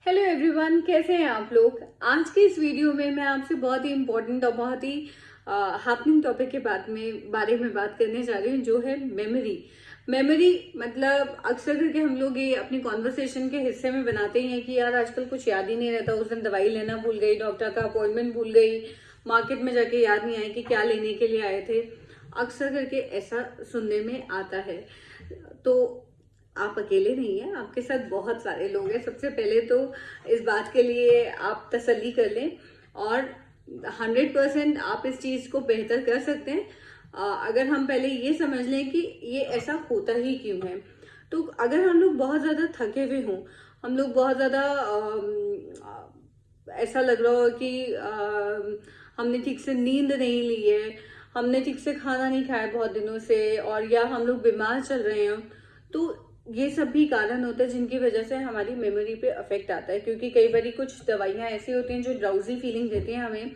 Hello everyone, कैसे हैं आप लोग। आज के इस वीडियो में मैं आपसे बहुत ही इम्पोर्टेंट और बहुत ही हैपनिंग टॉपिक के बारे में बात करने जा रही हूँ, जो है मेमोरी। मतलब अक्सर करके हम लोग ये अपनी कॉन्वर्सेशन के हिस्से में बनाते ही हैं कि यार आजकल कुछ याद ही नहीं रहता। उस दिन दवाई लेना भूल गई, डॉक्टर का अपॉइंटमेंट भूल गई, मार्केट में जाके याद नहीं आई कि क्या लेने के लिए आए थे। अक्सर करके ऐसा सुनने में आता है। तो आप अकेले नहीं हैं, आपके साथ बहुत सारे लोग हैं। सबसे पहले तो इस बात के लिए आप तसल्ली कर लें और 100% आप इस चीज को बेहतर कर सकते हैं अगर हम पहले ये समझ लें कि ये ऐसा होता ही क्यों है। तो अगर हम लोग बहुत ज्यादा थके हुए हों, हम लोग बहुत ज्यादा ऐसा लग रहा हो कि हमने ठीक से नींद नहीं ली है, हमने ठीक से खाना नहीं खाया बहुत दिनों से, और या हम लोग बीमार चल रहे हैं, तो ये सब भी कारण होते हैं जिनकी वजह से हमारी मेमोरी पे अफेक्ट आता है। क्योंकि कई बार कुछ दवाइयां ऐसी होती हैं जो ड्राउजी फीलिंग देती हैं हमें।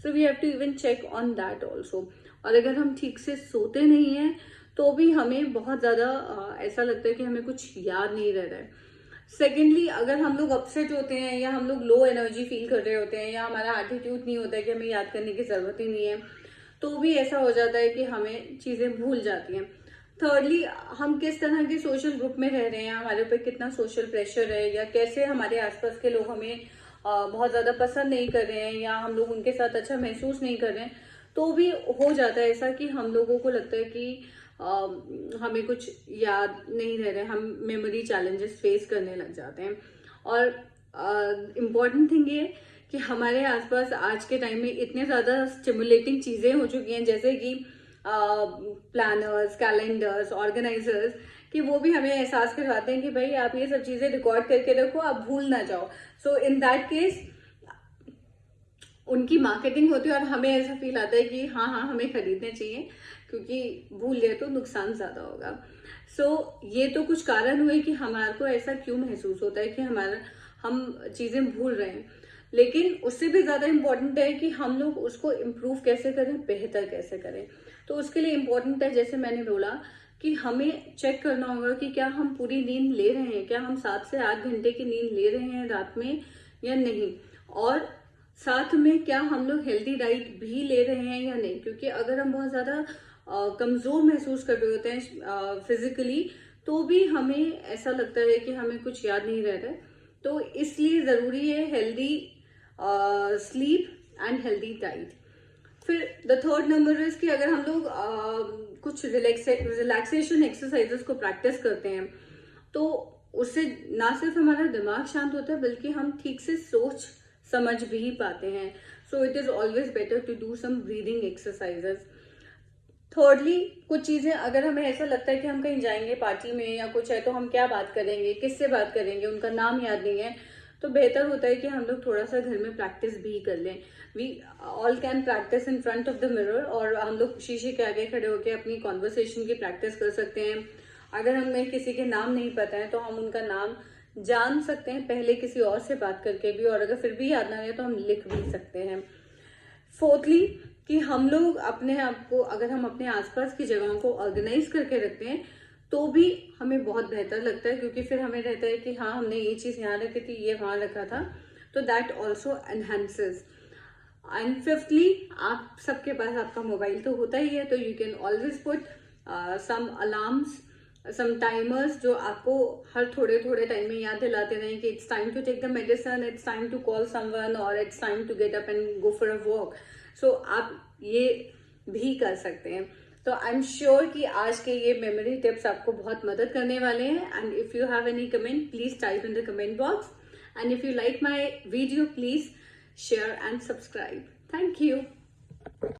So we have to even check on that also. और अगर हम ठीक से सोते नहीं हैं तो भी हमें बहुत ज्यादा ऐसा लगता है कि हमें कुछ याद नहीं रह रहा है। सेकेंडली, अगर हम लोग अपसेट होते हैं या हम लोग लो एनर्जी फील कर रहे होते हैं या हमारा एटीट्यूड नहीं होता है कि हमें याद करने की जरूरत ही नहीं है, तो भी ऐसा हो जाता है कि हमें चीजें भूल जाती हैं। थर्डली, हम किस तरह के सोशल ग्रुप में रह रहे हैं, हमारे ऊपर कितना सोशल प्रेशर है, या कैसे हमारे आसपास के लोग हमें बहुत ज्यादा पसंद नहीं कर रहे हैं या हम लोग उनके साथ अच्छा महसूस नहीं कर रहे हैं, तो भी हो जाता है ऐसा कि हम लोगों को लगता है कि हमें कुछ याद नहीं रह रहा है, हम मेमोरी चैलेंजेस फेस करने लग जाते हैं। और इम्पॉर्टेंट थिंग ये कि हमारे आसपास आज के टाइम में इतने ज्यादा स्टिमुलेटिंग चीजें हो चुकी हैं, जैसे कि प्लानर्स, कैलेंडर्स, ऑर्गेनाइजर्स, कि वो भी हमें एहसास करवाते हैं कि भाई आप ये सब चीजें रिकॉर्ड करके रखो, आप भूल ना जाओ। सो इन दैट केस उनकी मार्केटिंग होती है और हमें ऐसा फील आता है कि हाँ हाँ हमें खरीदने चाहिए, क्योंकि भूल गए तो नुकसान ज्यादा होगा। ये तो कुछ कारण हुए कि हमारे को ऐसा क्यों महसूस होता है कि हम चीजें भूल रहे हैं। लेकिन उससे भी ज्यादा इम्पोर्टेंट है कि हम लोग उसको इम्प्रूव कैसे करें, बेहतर कैसे करें। तो उसके लिए इम्पोर्टेंट है, जैसे मैंने बोला, कि हमें चेक करना होगा कि क्या हम पूरी नींद ले रहे हैं, क्या हम 7 से 8 घंटे की नींद ले रहे हैं रात में या नहीं, और साथ में क्या हम लोग हेल्दी डाइट भी ले रहे हैं या नहीं। क्योंकि अगर हम बहुत ज्यादा कमजोर महसूस कर रहे होते हैं फिजिकली, तो भी हमें ऐसा लगता है कि हमें कुछ याद नहीं रह रहा है। तो इसलिए जरूरी है healthy sleep and healthy diet. फिर द थर्ड नंबर इज कि अगर हम लोग कुछ रिलैक्सेशन एक्सरसाइजेस को प्रैक्टिस करते हैं, तो उससे ना सिर्फ हमारा दिमाग शांत होता है, बल्कि हम ठीक से सोच समझ भी पाते हैं। So it is always better to do some breathing exercises. Thirdly, कुछ चीजें अगर हमें ऐसा लगता है कि हम कहीं जाएंगे पार्टी में या कुछ है, तो हम क्या बात करेंगे, किससे बात करेंगे, उनका नाम याद नहीं है, तो बेहतर होता है कि हम लोग थोड़ा सा घर में प्रैक्टिस भी कर लें। We all can practice in front of the mirror, और हम लोग शीशे के आगे खड़े होकर अपनी कॉन्वर्सेशन की प्रैक्टिस कर सकते हैं। अगर हमें किसी के नाम नहीं पता है तो हम उनका नाम जान सकते हैं पहले किसी और से बात करके भी, और अगर फिर भी याद ना रहे तो हम लिख भी सकते हैं। फोर्थली, कि हम लोग अपने आप को, अगर हम अपने आसपास की जगहों को ऑर्गेनाइज करके रखते हैं, तो भी हमें बहुत बेहतर लगता है। क्योंकि फिर हमें रहता है कि हाँ हमने ये चीज यहाँ रखी थी, ये वहां रखा था, तो that also enhances. And fifthly, आप सबके पास आपका मोबाइल तो होता ही है, तो you can always put some alarms, some timers, जो आपको हर थोड़े थोड़े टाइम में याद दिलाते रहे कि it's time to take the medicine, it's time to call someone, और it's time to get up and go for a walk. So आप ये भी कर सकते हैं। तो आई एम श्योर कि आज के ये मेमोरी टिप्स आपको बहुत मदद करने वाले हैं। And if you have any comment, please type in the comment box, and if you like my video, please share and subscribe. Thank you.